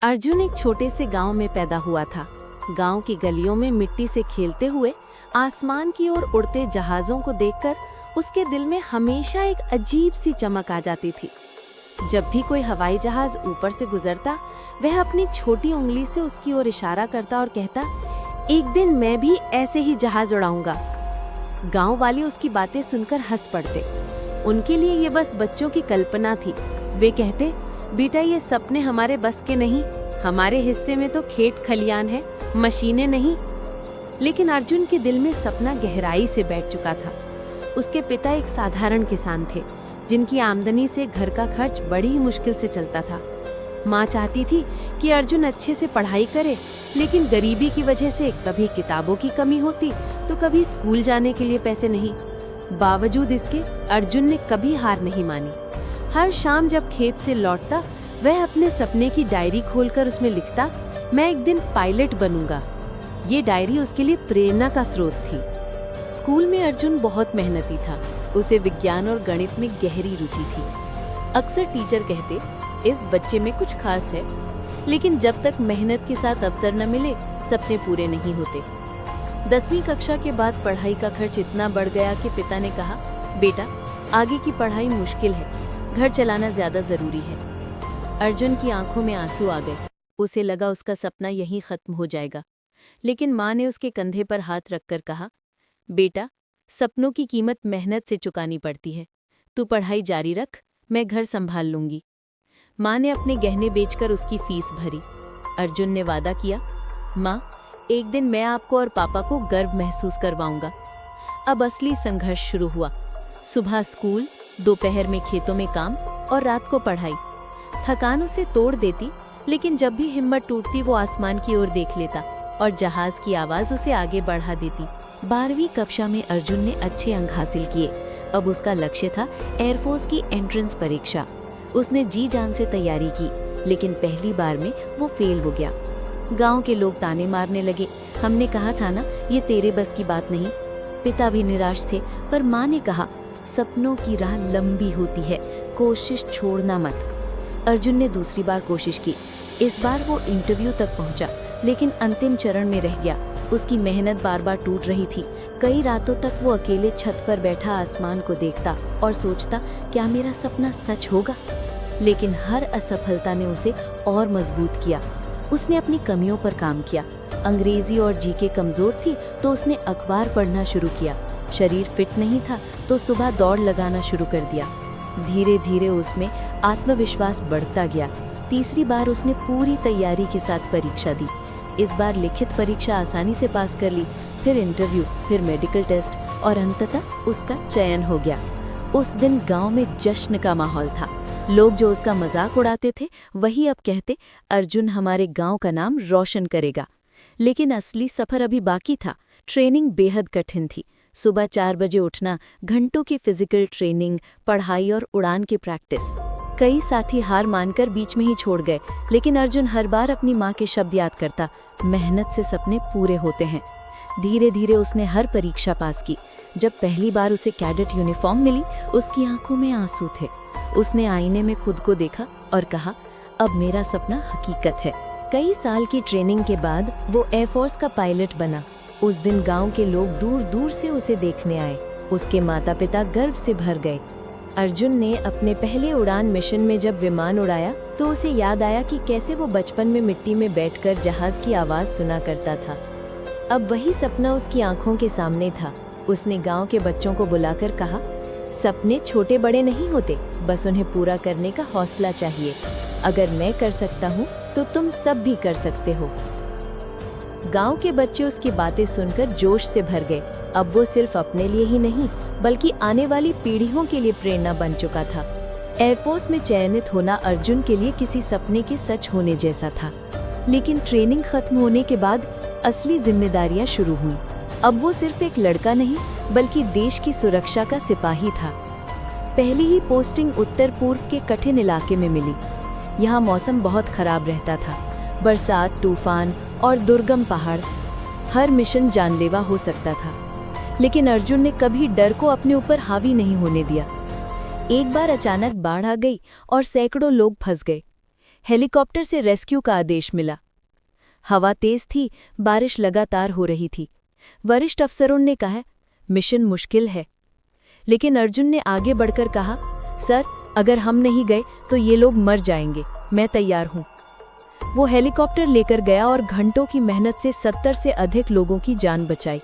अर्जुन एक छोटे से गांव में पैदा हुआ था। गांव की गलियों में मिट्टी से खेलते हुए आसमान की ओर उड़ते जहाज़ों को देखकर उसके दिल में हमेशा एक अजीब सी चमक आ जाती थी। जब भी कोई हवाई जहाज ऊपर से गुजरता, वह अपनी छोटी उंगली से उसकी ओर इशारा करता और कहता, एक दिन मैं भी ऐसे ही जहाज उड़ाऊंगा। गांव वाले उसकी बातें सुनकर हंस पड़ते। उनके लिए ये बस बच्चों की कल्पना थी। वे कहते, बेटा ये सपने हमारे बस के नहीं, हमारे हिस्से में तो खेत खलियान है, मशीनें नहीं। लेकिन अर्जुन के दिल में सपना गहराई से बैठ चुका था। उसके पिता एक साधारण किसान थे, जिनकी आमदनी से घर का खर्च बड़ी ही मुश्किल से चलता था। माँ चाहती थी कि अर्जुन अच्छे से पढ़ाई करे, लेकिन गरीबी की वजह से कभी किताबों की कमी होती तो कभी स्कूल जाने के लिए पैसे नहीं। बावजूद इसके अर्जुन ने कभी हार नहीं मानी। हर शाम जब खेत से लौटता, वह अपने सपने की डायरी खोलकर उसमें लिखता, मैं एक दिन पायलट बनूंगा। ये डायरी उसके लिए प्रेरणा का स्रोत थी। स्कूल में अर्जुन बहुत मेहनती था। उसे विज्ञान और गणित में गहरी रुचि थी। अक्सर टीचर कहते, इस बच्चे में कुछ खास है। लेकिन जब तक मेहनत के साथ अवसर न मिले, सपने पूरे नहीं होते। 10वीं कक्षा के बाद पढ़ाई का खर्च इतना बढ़ गया कि पिता ने कहा, बेटा आगे की पढ़ाई मुश्किल है, घर चलाना ज्यादा जरूरी है। अर्जुन की आंखों में आंसू आ गए। उसे लगा उसका सपना यहीं खत्म हो जाएगा। लेकिन माँ ने उसके कंधे पर हाथ रखकर कहा, बेटा सपनों की कीमत मेहनत से चुकानी पड़ती है। तू पढ़ाई जारी रख, मैं घर संभाल लूंगी। माँ ने अपने गहने बेचकर उसकी फीस भरी। अर्जुन ने वादा किया, माँ एक दिन मैं आपको और पापा को गर्व महसूस करवाऊंगा। अब असली संघर्ष शुरू हुआ। सुबह स्कूल, दोपहर में खेतों में काम और रात को पढ़ाई। थकान उसे तोड़ देती, लेकिन जब भी हिम्मत टूटती वो आसमान की ओर देख लेता और जहाज की आवाज उसे आगे बढ़ा देती। 12वीं कक्षा में अर्जुन ने अच्छे अंक हासिल किए। अब उसका लक्ष्य था एयरफोर्स की एंट्रेंस परीक्षा। उसने जी जान से तैयारी की, लेकिन पहली बार में वो फेल हो गया। गांव के लोग ताने मारने लगे, हमने कहा था ना ये तेरे बस की बात नहीं। पिता भी निराश थे, पर माँ ने कहा, सपनों की राह लंबी होती है, कोशिश छोड़ना मत। अर्जुन ने दूसरी बार कोशिश की। इस बार वो इंटरव्यू तक पहुंचा, लेकिन अंतिम चरण में रह गया। उसकी मेहनत बार बार टूट रही थी। कई रातों तक वो अकेले छत पर बैठा आसमान को देखता और सोचता, क्या मेरा सपना सच होगा? लेकिन हर असफलता ने उसे और मजबूत किया। उसने अपनी कमियों पर काम किया। अंग्रेजी और जीके कमजोर थी तो उसने अखबार पढ़ना शुरू किया। शरीर फिट नहीं था तो सुबह दौड़ लगाना शुरू कर दिया। धीरे धीरे उसमें आत्मविश्वास बढ़ता गया। तीसरी बार उसने पूरी तैयारी के साथ परीक्षा दी। इस बार लिखित परीक्षा आसानी से पास कर ली, फिर इंटरव्यू, फिर मेडिकल टेस्ट और अंततः उसका चयन हो गया। उस दिन गांव में जश्न का माहौल था। लोग जो उसका मजाक उड़ाते थे वही अब कहते, अर्जुन हमारे गांव का नाम रोशन करेगा। लेकिन असली सफर अभी बाकी था। ट्रेनिंग बेहद कठिन थी। सुबह 4 बजे उठना, घंटों की फिजिकल ट्रेनिंग, पढ़ाई और उड़ान की प्रैक्टिस। कई साथी हार मानकर बीच में ही छोड़ गए, लेकिन अर्जुन हर बार अपनी माँ के शब्द याद करता, मेहनत से सपने पूरे होते हैं। धीरे धीरे उसने हर परीक्षा पास की। जब पहली बार उसे कैडेट यूनिफॉर्म मिली, उसकी आंखों में आंसू थे। उसने आईने में खुद को देखा और कहा, अब मेरा सपना हकीकत है। कई साल की ट्रेनिंग के बाद वो एयरफोर्स का पायलट बना। उस दिन गांव के लोग दूर दूर से उसे देखने आए। उसके माता पिता गर्व से भर गए। अर्जुन ने अपने पहले उड़ान मिशन में जब विमान उड़ाया तो उसे याद आया कि कैसे वो बचपन में मिट्टी में बैठकर जहाज की आवाज सुना करता था। अब वही सपना उसकी आंखों के सामने था। उसने गांव के बच्चों को बुलाकर कहा, सपने छोटे बड़े नहीं होते, बस उन्हें पूरा करने का हौसला चाहिए। अगर मैं कर सकता हूँ तो तुम सब भी कर सकते हो। गांव के बच्चे उसकी बातें सुनकर जोश से भर गए। अब वो सिर्फ अपने लिए ही नहीं, बल्कि आने वाली पीढ़ियों के लिए प्रेरणा बन चुका था। एयरफोर्स में चयनित होना अर्जुन के लिए किसी सपने के सच होने जैसा था। लेकिन ट्रेनिंग खत्म होने के बाद असली जिम्मेदारियां शुरू हुई। अब वो सिर्फ एक लड़का नहीं, बल्कि देश की सुरक्षा का सिपाही था। पहली ही पोस्टिंग उत्तर पूर्व के कठिन इलाके में मिली। यहाँ मौसम बहुत खराब रहता था, बरसात, तूफान और दुर्गम पहाड़। हर मिशन जानलेवा हो सकता था, लेकिन अर्जुन ने कभी डर को अपने ऊपर हावी नहीं होने दिया। एक बार अचानक बाढ़ आ गई और सैकड़ों लोग फंस गए। हेलीकॉप्टर से रेस्क्यू का आदेश मिला। हवा तेज थी, बारिश लगातार हो रही थी। वरिष्ठ अफसरों ने कहा, मिशन मुश्किल है। लेकिन अर्जुन ने आगे बढ़कर कहा, सर, अगर हम नहीं गए तो ये लोग मर जाएंगे, मैं तैयार हूं। वो हेलीकॉप्टर लेकर गया और घंटों की मेहनत से 70 से अधिक लोगों की जान बचाई।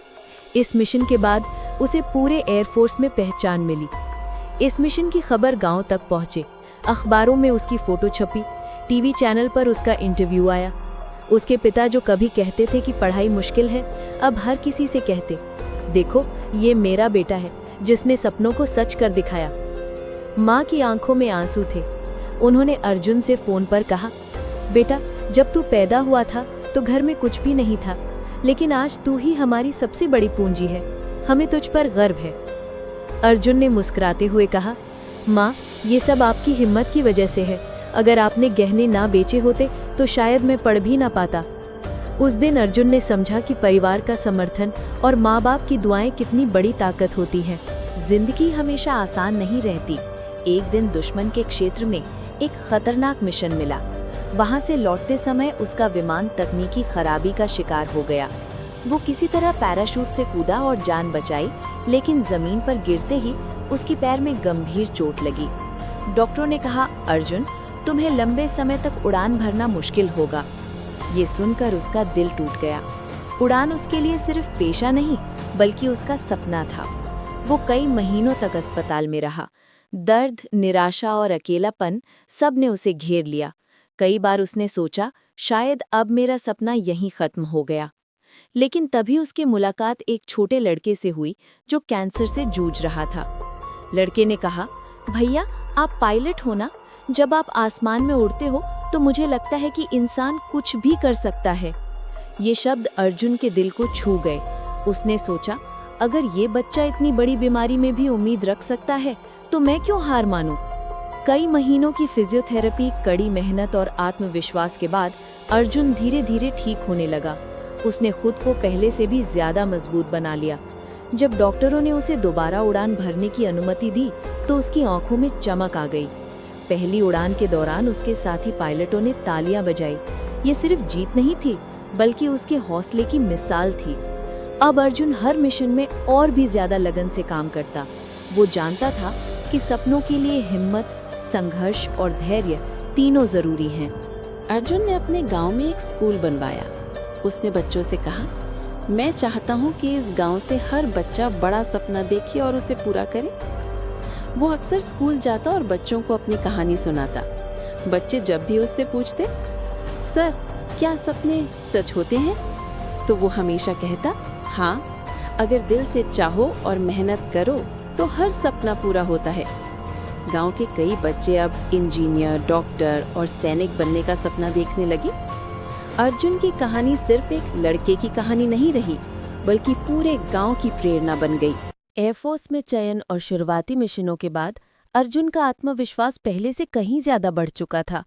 इस मिशन के बाद उसे पूरे एयरफोर्स में पहचान मिली। इस मिशन की खबर गांव तक पहुंचे, अखबारों में उसकी फोटो छपी, टीवी चैनल पर उसका इंटरव्यू आया। उसके पिता जो कभी कहते थे कि पढ़ाई मुश्किल है, अब हर किसी से कहते, देखो ये मेरा बेटा है जिसने सपनों को सच कर दिखाया। माँ की आंखों में आंसू थे। उन्होंने अर्जुन से फोन पर कहा, बेटा, जब तू पैदा हुआ था तो घर में कुछ भी नहीं था, लेकिन आज तू ही हमारी सबसे बड़ी पूंजी है, हमें तुझ पर गर्व है। अर्जुन ने मुस्कुराते हुए कहा, माँ, ये सब आपकी हिम्मत की वजह से है। अगर आपने गहने ना बेचे होते तो शायद मैं पढ़ भी ना पाता। उस दिन अर्जुन ने समझा कि परिवार का समर्थन और माँ बाप की दुआएं कितनी बड़ी ताकत होती हैं। जिंदगी हमेशा आसान नहीं रहती। एक दिन दुश्मन के क्षेत्र में एक खतरनाक मिशन मिला। वहां से लौटते समय उसका विमान तकनीकी खराबी का शिकार हो गया। वो किसी तरह पैराशूट से कूदा और जान बचाई, लेकिन जमीन पर गिरते ही उसकी पैर में गंभीर चोट लगी। डॉक्टरों ने कहा, अर्जुन, तुम्हें लंबे समय तक उड़ान भरना मुश्किल होगा। ये सुनकर उसका दिल टूट गया। उड़ान उसके लिए सिर्फ पेशा नहीं, बल्कि उसका सपना था। वो कई महीनों तक अस्पताल में रहा। दर्द, निराशा और अकेलापन सब ने उसे घेर लिया। कई बार उसने सोचा, शायद अब मेरा सपना यहीं खत्म हो गया। लेकिन तभी उसकी मुलाकात एक छोटे लड़के से हुई जो कैंसर से जूझ रहा था। लड़के ने कहा, भैया, आप पायलट हो ना? जब आप आसमान में उड़ते हो तो मुझे लगता है कि इंसान कुछ भी कर सकता है। ये शब्द अर्जुन के दिल को छू गए। उसने सोचा, अगर ये बच्चा इतनी बड़ी बीमारी में भी उम्मीद रख सकता है तो मैं क्यों हार मानूं? कई महीनों की फिजियोथेरेपी, कड़ी मेहनत और आत्मविश्वास के बाद अर्जुन धीरे धीरे ठीक होने लगा। उसने खुद को पहले से भी ज्यादा मजबूत बना लिया। जब डॉक्टरों ने उसे दोबारा उड़ान भरने की अनुमति दी तो उसकी आंखों में चमक आ गई। पहली उड़ान के दौरान उसके साथी पायलटों ने तालियां बजाई। ये सिर्फ जीत नहीं थी, बल्कि उसके हौसले की मिसाल थी। अब अर्जुन हर मिशन में और भी ज्यादा लगन से काम करता। वो जानता था कि सपनों के लिए हिम्मत, संघर्ष और धैर्य तीनों जरूरी हैं। अर्जुन ने अपने गांव में एक स्कूल बनवाया। उसने बच्चों से कहा, मैं चाहता हूं कि इस गांव से हर बच्चा बड़ा सपना देखे और उसे पूरा करे। वो अक्सर स्कूल जाता और बच्चों को अपनी कहानी सुनाता। बच्चे जब भी उससे पूछते, सर, क्या सपने सच होते हैं? तो वो हमेशा कहता, हाँ, अगर दिल से चाहो और मेहनत करो तो हर सपना पूरा होता है। गांव के कई बच्चे अब इंजीनियर, डॉक्टर और सैनिक बनने का सपना देखने लगे। अर्जुन की कहानी सिर्फ एक लड़के की कहानी नहीं रही, बल्कि पूरे गांव की प्रेरणा बन गई। एयरफोर्स में चयन और शुरुआती मिशनों के बाद अर्जुन का आत्मविश्वास पहले से कहीं ज्यादा बढ़ चुका था।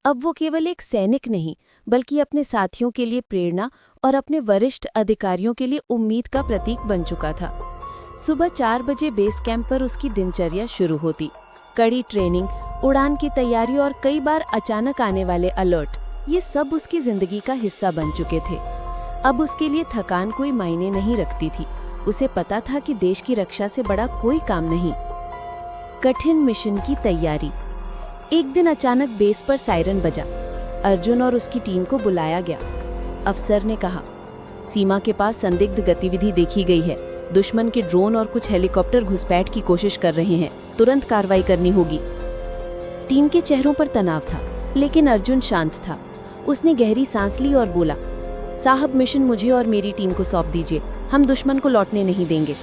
अब वो केवल एक सैनिक नहीं, बल्कि अपने साथियों के लिए प्रेरणा और अपने वरिष्ठ अधिकारियों के लिए उम्मीद का प्रतीक बन चुका था। सुबह 4 बजे बेस कैंप पर उसकी दिनचर्या शुरू होती। कड़ी ट्रेनिंग, उड़ान की तैयारी और कई बार अचानक आने वाले अलर्ट, ये सब उसकी जिंदगी का हिस्सा बन चुके थे। अब उसके लिए थकान कोई मायने नहीं रखती थी। उसे पता था कि देश की रक्षा से बड़ा कोई काम नहीं। कठिन मिशन की तैयारी। एक दिन अचानक बेस पर सायरन बजा। अर्जुन और उसकी टीम को बुलाया गया। अफसर ने कहा, सीमा के पास संदिग्ध गतिविधि देखी गई है। दुश्मन के ड्रोन और कुछ हेलीकॉप्टर घुसपैठ की कोशिश कर रहे हैं। तुरंत कार्रवाई करनी होगी। टीम के चेहरों पर तनाव था, लेकिन अर्जुन शांत था। उसने गहरी सांस ली और बोला, साहब, मिशन मुझे और मेरी टीम को सौंप दीजिए। हम दुश्मन को लौटने नहीं देंगे।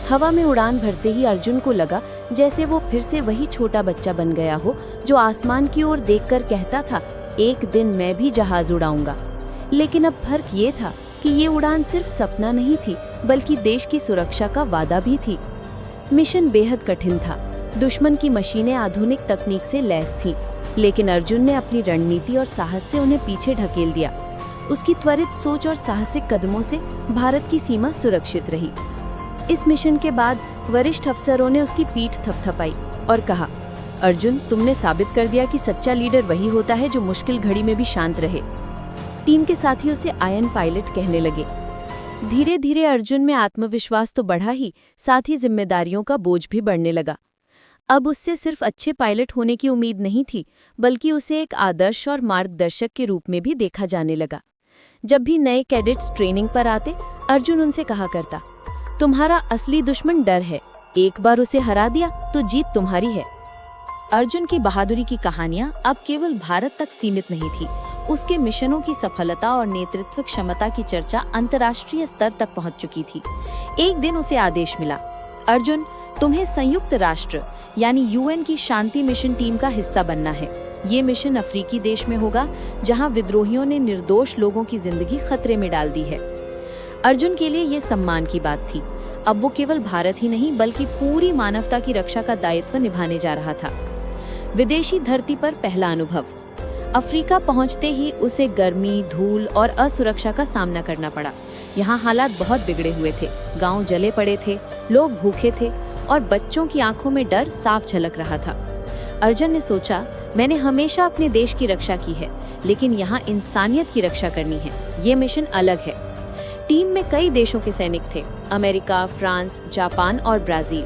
हवा में उड़ान भरते ही अर्जुन को लगा जैसे वो फिर से वही छोटा बच्चा बन गया हो जो आसमान की ओर देखकर कहता था, एक दिन मैं भी जहाज उड़ाऊंगा। लेकिन अब फर्क ये था कि ये उड़ान सिर्फ सपना नहीं थी, बल्कि देश की सुरक्षा का वादा भी थी। मिशन बेहद कठिन था। दुश्मन की मशीनें आधुनिक तकनीक से लैस थीं, लेकिन अर्जुन ने अपनी रणनीति और साहस से उन्हें पीछे ढकेल दिया। उसकी त्वरित सोच और साहसिक कदमों से भारत की सीमा सुरक्षित रही। इस मिशन के बाद वरिष्ठ अफसरों ने उसकी पीठ थपथपाई और कहा, अर्जुन, तुमने साबित कर दिया कि सच्चा लीडर वही होता है जो मुश्किल घड़ी में भी शांत रहे। टीम के साथी उसे आयन पायलट कहने लगे। धीरे धीरे अर्जुन में आत्मविश्वास तो बढ़ा ही, साथ ही जिम्मेदारियों का बोझ भी बढ़ने लगा। अब उससे सिर्फ अच्छे पायलट होने की उम्मीद नहीं थी, बल्कि उसे एक आदर्श और मार्गदर्शक के रूप में भी देखा जाने लगा। जब भी नए कैडेट्स ट्रेनिंग पर आते, अर्जुन उनसे कहा करता, तुम्हारा असली दुश्मन डर है, एक बार उसे हरा दिया तो जीत तुम्हारी है। अर्जुन की बहादुरी की कहानियां अब केवल भारत तक सीमित नहीं थी। उसके मिशनों की सफलता और नेतृत्व क्षमता की चर्चा अंतर्राष्ट्रीय स्तर तक पहुंच चुकी थी। एक दिन उसे आदेश मिला, अर्जुन, तुम्हें संयुक्त राष्ट्र यानी यूएन की शांति मिशन टीम का हिस्सा बनना है। ये मिशन अफ्रीकी देश में होगा जहां विद्रोहियों ने निर्दोष लोगों की जिंदगी खतरे में डाल दी है। अर्जुन के लिए ये सम्मान की बात थी। अब वो केवल भारत ही नहीं बल्कि पूरी मानवता की रक्षा का दायित्व निभाने जा रहा था। विदेशी धरती पर पहला अनुभव। अफ्रीका पहुंचते ही उसे गर्मी, धूल और असुरक्षा का सामना करना पड़ा। यहाँ हालात बहुत बिगड़े हुए थे। गांव जले पड़े थे, लोग भूखे थे और बच्चों की आंखों में डर साफ झलक रहा था। अर्जुन ने सोचा, मैंने हमेशा अपने देश की रक्षा की है, लेकिन यहाँ इंसानियत की रक्षा करनी है। ये मिशन अलग है। टीम में कई देशों के सैनिक थे, अमेरिका, फ्रांस, जापान और ब्राजील।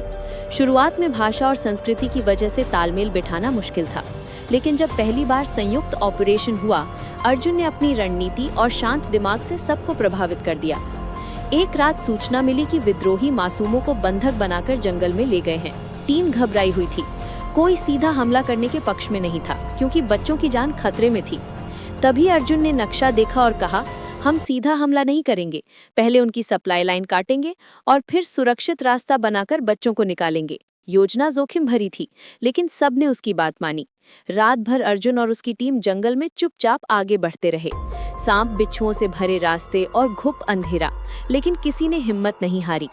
शुरुआत में भाषा और संस्कृति की वजह से तालमेल बिठाना मुश्किल था, लेकिन जब पहली बार संयुक्त ऑपरेशन हुआ, अर्जुन ने अपनी रणनीति और शांत दिमाग से सबको प्रभावित कर दिया। एक रात सूचना मिली कि विद्रोही मासूमों को बंधक बनाकर जंगल में ले गए हैं। टीम घबराई हुई थी। कोई सीधा हमला करने के पक्ष में नहीं था, क्योंकि बच्चों की जान खतरे में थी। तभी अर्जुन ने नक्शा देखा और कहा, हम सीधा हमला नहीं करेंगे, पहले उनकी सप्लाई लाइन काटेंगे और फिर सुरक्षित रास्ता बनाकर बच्चों को निकालेंगे। योजना जोखिम भरी थी, लेकिन सबने उसकी बात मानी। रात भर अर्जुन और उसकी टीम जंगल में चुपचाप आगे बढ़ते रहे। सांप बिच्छुओं से भरे रास्ते और घुप अंधेरा, लेकिन किसी ने हिम्मत नहीं हारी।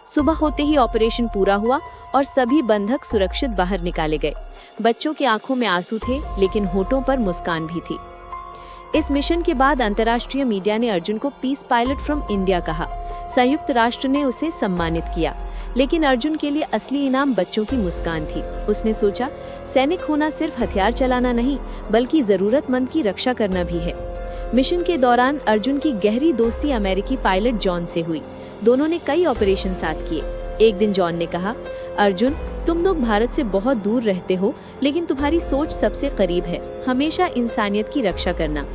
सुबह होते ही ऑपरेशन पूरा हुआ और सभी बंधक सुरक्षित बाहर निकाले गए। बच्चों की आंखों में आंसू थे, लेकिन होठों पर मुस्कान भी थी। इस मिशन के बाद अंतर्राष्ट्रीय मीडिया ने अर्जुन को पीस पायलट फ्रॉम इंडिया कहा। संयुक्त राष्ट्र ने उसे सम्मानित किया, लेकिन अर्जुन के लिए असली इनाम बच्चों की मुस्कान थी। उसने सोचा, सैनिक होना सिर्फ हथियार चलाना नहीं, बल्कि जरूरतमंद की रक्षा करना भी है। मिशन के दौरान अर्जुन की गहरी दोस्ती अमेरिकी पायलट जॉन से हुई। दोनों ने कई ऑपरेशन साथ किए। एक दिन जॉन ने कहा, अर्जुन, तुम लोग भारत से बहुत दूर रहते हो, लेकिन तुम्हारी सोच सबसे करीब है, हमेशा इंसानियत की रक्षा करना।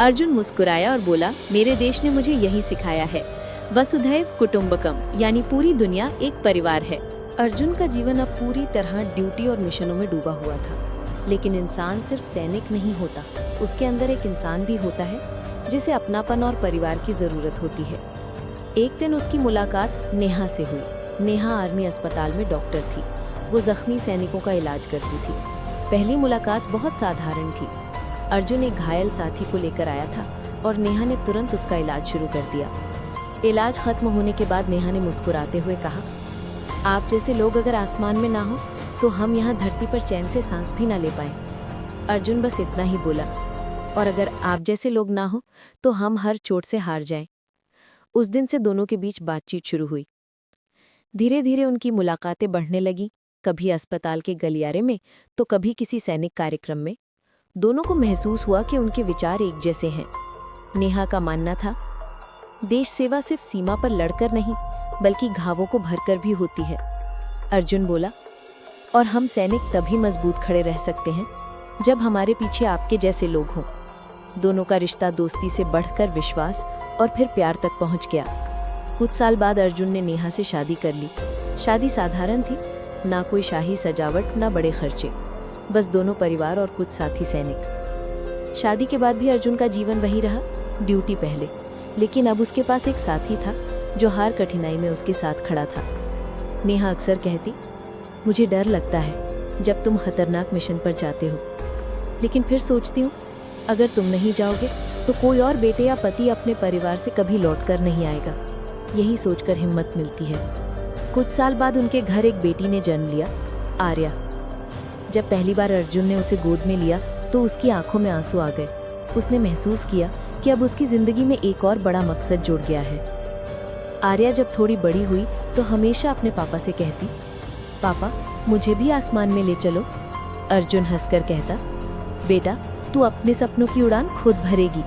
अर्जुन मुस्कुराया और बोला, मेरे देश ने मुझे यही सिखाया है, वसुधैव कुटुंबकम, यानी पूरी दुनिया एक परिवार है। अर्जुन का जीवन अब पूरी तरह ड्यूटी और मिशनों में डूबा हुआ था, लेकिन इंसान सिर्फ सैनिक नहीं होता, उसके अंदर एक इंसान भी होता है जिसे अपनापन और परिवार की जरूरत होती है। एक दिन उसकी मुलाकात नेहा से हुई। नेहा आर्मी अस्पताल में डॉक्टर थी। वो जख्मी सैनिकों का इलाज करती थी। पहली मुलाकात बहुत साधारण थी। अर्जुन एक घायल साथी को लेकर आया था और नेहा ने तुरंत उसका इलाज शुरू कर दिया। इलाज खत्म होने के बाद नेहा ने मुस्कुराते हुए कहा, आप जैसे लोग अगर आसमान में ना हो तो हम यहाँ धरती पर चैन से सांस भी ना ले पाए। अर्जुन बस इतना ही बोला, और अगर आप जैसे लोग ना हो तो हम हर चोट से हार जाएं। उस दिन से दोनों के बीच बातचीत शुरू हुई। धीरे धीरे उनकी मुलाकातें बढ़ने लगी, कभी अस्पताल के गलियारे में तो कभी किसी सैनिक कार्यक्रम में। दोनों को महसूस हुआ कि उनके विचार एक जैसे हैं। नेहा का मानना था, देश सेवा सिर्फ सीमा पर लड़कर नहीं बल्कि घावों को भरकर भी होती है। अर्जुन बोला, और हम सैनिक तभी मजबूत खड़े रह सकते हैं जब हमारे पीछे आपके जैसे लोग हों। दोनों का रिश्ता दोस्ती से बढ़कर विश्वास और फिर प्यार तक पहुंच गया। कुछ साल बाद अर्जुन ने नेहा से शादी कर ली। शादी साधारण थी, ना कोई शाही सजावट, ना बड़े खर्चे, बस दोनों परिवार और कुछ साथी सैनिक। शादी के बाद भी अर्जुन का जीवन वही रहा, ड्यूटी पहले, लेकिन अब उसके पास एक साथी था जो हर कठिनाई में उसके साथ खड़ा था। नेहा अक्सर कहती, मुझे डर लगता है जब तुम खतरनाक मिशन पर जाते हो, लेकिन फिर सोचती हूँ अगर तुम नहीं जाओगे तो कोई और बेटे या पति अपने परिवार से कभी लौटकर नहीं आएगा। यही सोचकर हिम्मत मिलती है। कुछ साल बाद उनके घर एक बेटी ने जन्म लिया, आर्या। जब पहली बार अर्जुन ने उसे गोद में लिया तो उसकी आंखों में आंसू आ गए। उसने महसूस किया कि अब उसकी जिंदगी में एक और बड़ा मकसद जुड़ गया है। आर्या जब थोड़ी बड़ी हुई तो हमेशा अपने पापा से कहती, पापा मुझे भी आसमान में ले चलो। अर्जुन हंसकर कहता, बेटा तू अपने सपनों की उड़ान खुद भरेगी।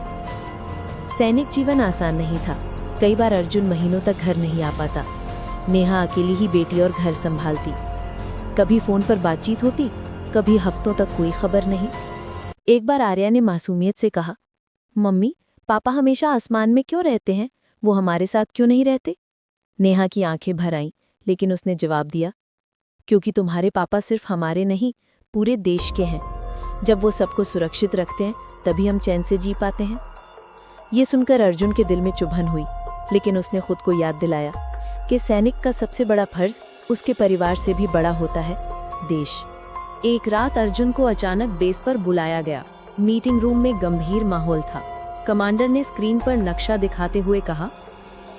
सैनिक जीवन आसान नहीं था। कई बार अर्जुन महीनों तक घर नहीं आ पाता। नेहा अकेली ही बेटी और घर संभालती। कभी फोन पर बातचीत होती, कभी हफ्तों तक कोई खबर नहीं। एक बार आर्या ने मासूमियत से कहा, मम्मी पापा हमेशा आसमान में क्यों रहते हैं, वो हमारे साथ क्यों नहीं रहते? नेहा की आंखें भर आईं, लेकिन उसने जवाब दिया, क्योंकि तुम्हारे पापा सिर्फ हमारे नहीं, पूरे देश के हैं। जब वो सबको सुरक्षित रखते हैं तभी हम चैन से जी पाते हैं। ये सुनकर अर्जुन के दिल में चुभन हुई, लेकिन उसने खुद को याद दिलाया कि सैनिक का सबसे बड़ा फर्ज उसके परिवार से भी बड़ा होता है, देश। एक रात अर्जुन को अचानक बेस पर बुलाया गया। मीटिंग रूम में गंभीर माहौल था। कमांडर ने स्क्रीन पर नक्शा दिखाते हुए कहा,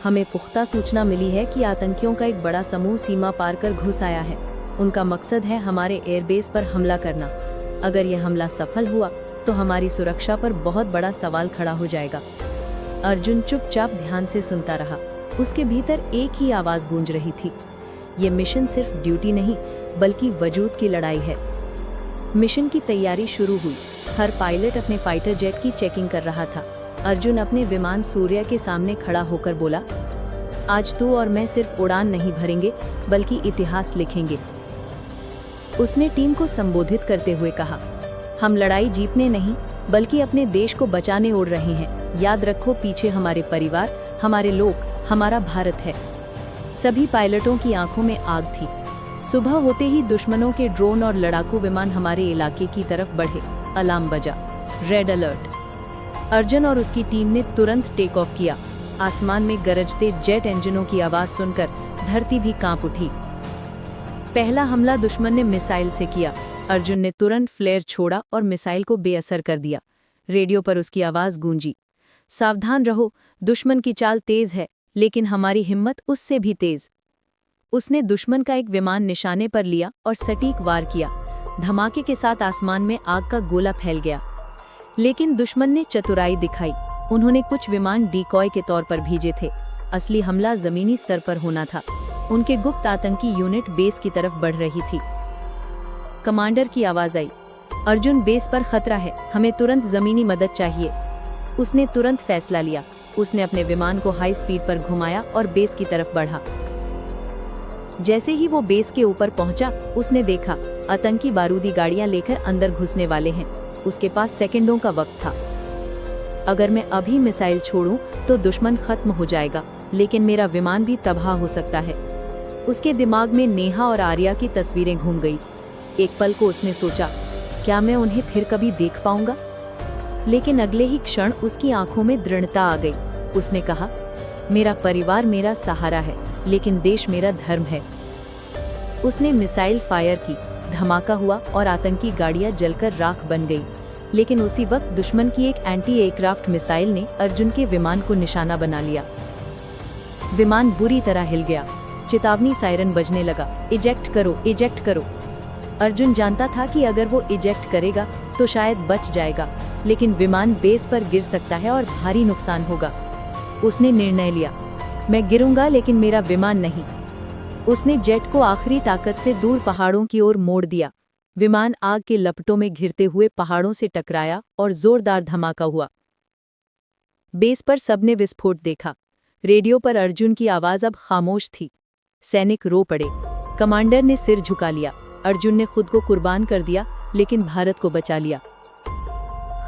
हमें पुख्ता सूचना मिली है कि आतंकियों का एक बड़ा समूह सीमा पार कर घुस आया है। उनका मकसद है हमारे एयरबेस पर हमला करना। अगर यह हमला सफल हुआ तो हमारी सुरक्षा पर बहुत बड़ा सवाल खड़ा हो जाएगा। अर्जुन चुपचाप ध्यान से सुनता रहा। उसके भीतर एक ही आवाज गूंज रही थी, ये मिशन सिर्फ ड्यूटी नहीं बल्कि वजूद की लड़ाई है। मिशन की तैयारी शुरू हुई। हर पायलट अपने फाइटर जेट की चेकिंग कर रहा था। अर्जुन अपने विमान सूर्य के सामने खड़ा होकर बोला, आज तू और मैं सिर्फ उड़ान नहीं भरेंगे बल्कि इतिहास लिखेंगे। उसने टीम को संबोधित करते हुए कहा, हम लड़ाई जीतने नहीं बल्कि अपने देश को बचाने उड़ रहे हैं। याद रखो, पीछे हमारे परिवार, हमारे लोग, हमारा भारत है। सभी पायलटों की आंखों में आग थी। सुबह होते ही दुश्मनों के ड्रोन और लड़ाकू विमान हमारे इलाके की तरफ बढ़े। अलार्म बजा, रेड अलर्ट। अर्जुन और उसकी टीम ने तुरंत टेक ऑफ किया। आसमान में गरजते जेट इंजनों की आवाज सुनकर धरती भी कांप उठी। पहला हमला दुश्मन ने मिसाइल से किया। अर्जुन ने तुरंत फ्लेयर छोड़ा और मिसाइल को बेअसर कर दिया। रेडियो पर उसकी आवाज गूंजी, सावधान रहो, दुश्मन की चाल तेज है लेकिन हमारी हिम्मत उससे भी तेज। उसने दुश्मन का एक विमान निशाने पर लिया और सटीक वार किया। धमाके के साथ आसमान में आग का गोला फैल गया। लेकिन दुश्मन ने चतुराई दिखाई। उन्होंने कुछ विमान डिकॉय के तौर पर भेजे थे। असली हमला जमीनी स्तर पर होना था। उनके गुप्त आतंकी यूनिट बेस की तरफ बढ़ रही थी। कमांडर की आवाज आई, अर्जुन बेस पर खतरा है, हमें तुरंत जमीनी मदद चाहिए। उसने तुरंत फैसला लिया। उसने अपने विमान को हाई स्पीड पर घुमाया और बेस की तरफ बढ़ा। जैसे ही वो बेस के ऊपर पहुंचा, उसने देखा आतंकी बारूदी गाड़ियां लेकर अंदर घुसने वाले हैं। उसके पास सेकंडों का वक्त था। अगर मैं अभी मिसाइल छोड़ूं तो दुश्मन खत्म हो जाएगा, लेकिन मेरा विमान भी तबाह हो सकता है। उसके दिमाग में नेहा और आर्या की तस्वीरें घूम गई। एक पल को उसने सोचा, क्या मैं उन्हें फिर कभी देख पाऊंगा? लेकिन अगले ही क्षण उसकी आंखों में दृढ़ता आ गई। उसने कहा, मेरा परिवार मेरा सहारा है, लेकिन देश मेरा धर्म है। उसने मिसाइल फायर की, धमाका हुआ और आतंकी गाड़ियां जलकर राख बन गई। लेकिन उसी वक्त दुश्मन की एक एंटी एयरक्राफ्ट मिसाइल ने अर्जुन के विमान को निशाना बना लिया। विमान बुरी तरह हिल गया। चेतावनी सायरन बजने लगा, इजेक्ट करो, इजेक्ट करो। अर्जुन जानता था कि अगर वो इजेक्ट करेगा तो शायद बच जाएगा, लेकिन विमान बेस पर गिर सकता है और भारी नुकसान होगा। उसने निर्णय लिया, मैं गिरूंगा लेकिन मेरा विमान नहीं। उसने जेट को आखिरी ताकत से दूर पहाड़ों की ओर मोड़ दिया। विमान आग के लपटों में घिरते हुए पहाड़ों से टकराया और जोरदार धमाका हुआ। बेस पर सबने विस्फोट देखा। रेडियो पर अर्जुन की आवाज अब खामोश थी। सैनिक रो पड़े। कमांडर ने सिर झुका लिया। अर्जुन ने खुद को कुर्बान कर दिया, लेकिन भारत को बचा लिया।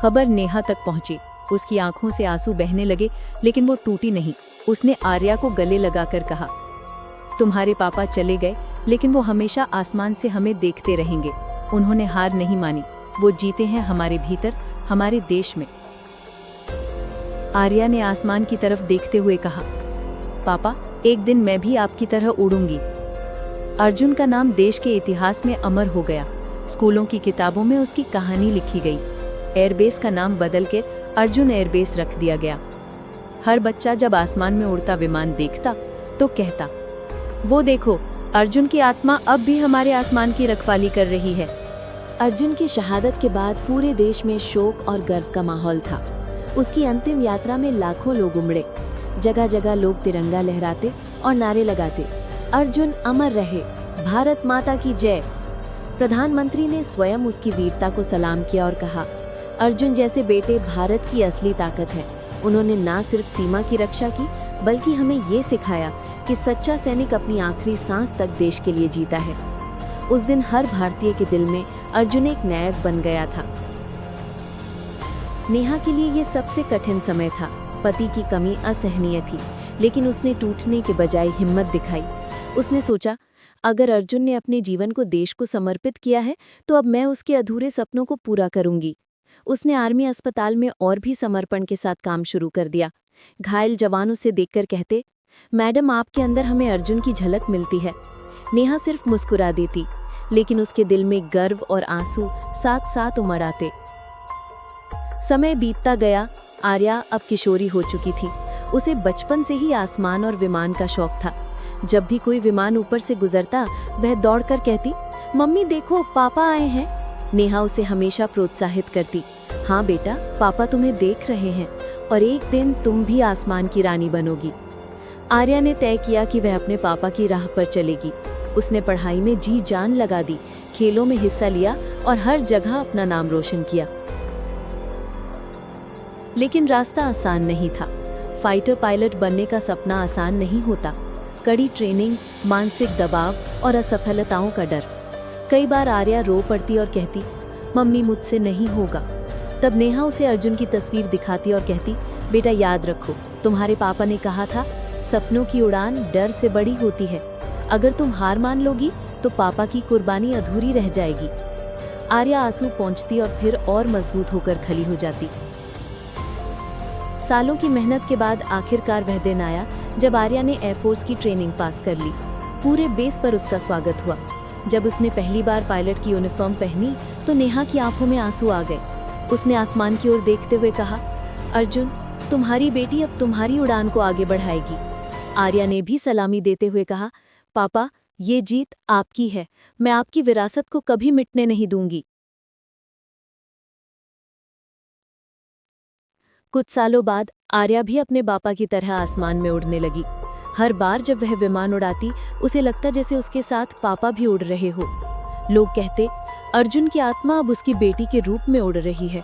खबर नेहा तक पहुंची। उसकी आंखों से आंसू बहने लगे, लेकिन वो टूटी नहीं। उसने आर्या को गले लगाकर कहा, तुम्हारे पापा चले गए, लेकिन वो हमेशा आसमान से हमें देखते रहेंगे। उन्होंने हार नहीं मानी। वो जीते हैं हमारे भीतर, हमारे देश में। आर्या ने आसमान की तरफ देखते हुए कहा, पापा, एक दिन मैं भी आपकी तरह उड़ूंगी। अर्जुन का नाम देश के इतिहास में अमर हो गया। स्कूलों की किताबों में उसकी कहानी लिखी गई। एयरबेस का नाम बदल के अर्जुन एयरबेस रख दिया गया। हर बच्चा जब आसमान में उड़ता विमान देखता तो कहता, वो देखो, अर्जुन की आत्मा अब भी हमारे आसमान की रखवाली कर रही है। अर्जुन की शहादत के बाद पूरे देश में शोक और गर्व का माहौल था। उसकी अंतिम यात्रा में लाखों लोग उमड़े। जगह जगह लोग तिरंगा लहराते और नारे लगाते, अर्जुन अमर रहे, भारत माता की जय। प्रधानमंत्री ने स्वयं उसकी वीरता को सलाम किया और कहा, अर्जुन जैसे बेटे भारत की असली ताकत है। उन्होंने न सिर्फ सीमा की रक्षा की, बल्कि हमें ये सिखाया कि सच्चा सैनिक अपनी आखिरी सांस तक देश के लिए जीता है। उस दिन हर भारतीय के दिल में अर्जुन एक नायक बन गया था। नेहा के लिए ये सबसे कठिन समय था। पति की कमी असहनीय थी, लेकिन उसने टूटने के बजाय हिम्मत दिखाई। उसने सोचा, अगर अर्जुन ने अपने जीवन को देश को समर्पित किया है, तो अब मैं उसके अधूरे सपनों को पूरा करूंगी। उसने आर्मी अस्पताल में और भी समर्पण के साथ काम शुरू कर दिया। घायल जवान उसे देखकर कहते, मैडम आपके अंदर हमें अर्जुन की झलक मिलती है। नेहा सिर्फ मुस्कुरा देती, लेकिन उसके दिल में गर्व और आंसू साथ साथ उमड़ आते। समय बीतता गया। आर्या अब किशोरी हो चुकी थी। उसे बचपन से ही आसमान और विमान का शौक था। जब भी कोई विमान ऊपर से गुजरता, वह दौड़कर कहती, मम्मी देखो पापा आए हैं। नेहा उसे हमेशा प्रोत्साहित करती, हाँ बेटा, पापा तुम्हें देख रहे हैं और एक दिन तुम भी आसमान की रानी बनोगी। आर्या ने तय किया कि वह अपने पापा की राह पर चलेगी। उसने पढ़ाई में जी जान लगा दी, खेलों में हिस्सा लिया और हर जगह अपना नाम रोशन किया। लेकिन रास्ता आसान नहीं था। फाइटर पायलट बनने का सपना आसान नहीं होता। कड़ी ट्रेनिंग, मानसिक दबाव और असफलताओं का डर। कई बार आर्या रो पड़ती और कहती, मम्मी मुझसे नहीं होगा। तब नेहा उसे अर्जुन की तस्वीर दिखाती और कहती, बेटा याद रखो, तुम्हारे पापा ने कहा था, सपनों की उड़ान डर से बड़ी होती है। अगर तुम हार मान लोगी तो पापा की कुर्बानी अधूरी रह जाएगी। आर्या आंसू पोंछती और फिर और मजबूत होकर खड़ी हो जाती। सालों की मेहनत के बाद आखिरकार वह दिन आया जब आर्या ने एयरफोर्स की ट्रेनिंग पास कर ली। पूरे बेस पर उसका स्वागत हुआ। जब उसने पहली बार पायलट की यूनिफॉर्म पहनी तो नेहा की आंखों में आंसू आ गए। उसने आसमान की ओर देखते हुए कहा, अर्जुन, तुम्हारी बेटी अब तुम्हारी उड़ान को आगे बढ़ाएगी। आर्या ने भी सलामी देते हुए कहा, पापा, ये जीत आपकी है। मैं आपकी विरासत को कभी मिटने नहीं दूंगी। कुछ सालों बाद आर्या भी अपने पापा की तरह आसमान में उड़ने लगी। हर बार जब वह विमान उड़ाती, उसे लगता जैसे उसके साथ पापा भी उड़ रहे हो। लोग कहते, अर्जुन की आत्मा अब उसकी बेटी के रूप में उड़ रही है।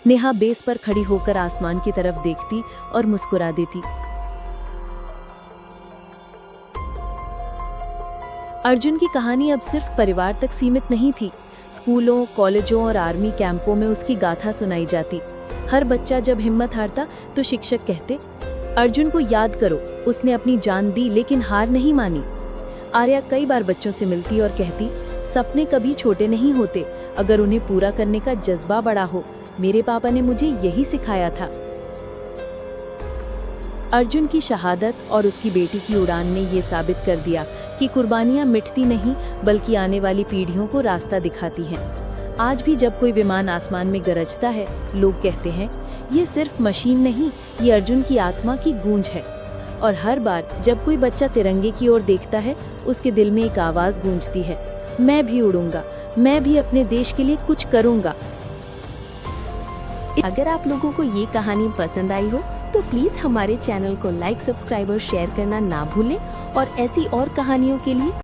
नेहा बेस पर खड़ी होकर आसमान की तरफ देखती और मुस्कुरा देती। अर्जुन की कहानी अब सिर्फ परिवार तक सीमित नहीं थी। स्कूलों, कॉलेजों और आर्मी कैंपों में उसकी गाथा सुनाई जाती। हर बच्चा जब हिम्मत हारता तो शिक्षक कहते, अर्जुन को याद करो, उसने अपनी जान दी लेकिन हार नहीं मानी। आर्या कई बार बच्चों से मिलती और कहती, सपने कभी छोटे नहीं होते, अगर उन्हें पूरा करने का जज्बा बड़ा हो। मेरे पापा ने मुझे यही सिखाया था। अर्जुन की शहादत और उसकी बेटी की उड़ान ने ये साबित कर दिया कि कुर्बानियां मिटती नहीं, बल्कि आने वाली पीढ़ियों को रास्ता दिखाती हैं। आज भी जब कोई विमान आसमान में गरजता है, लोग कहते हैं, ये सिर्फ मशीन नहीं, ये अर्जुन की आत्मा की गूंज है। और हर बार जब कोई बच्चा तिरंगे की ओर देखता है, उसके दिल में एक आवाज गूंजती है, मैं भी उड़ूंगा, मैं भी अपने देश के लिए कुछ करूंगा। अगर आप लोगों को ये कहानी पसंद आई हो तो प्लीज़ हमारे चैनल को लाइक, सब्सक्राइब और शेयर करना ना भूलें और ऐसी और कहानियों के लिए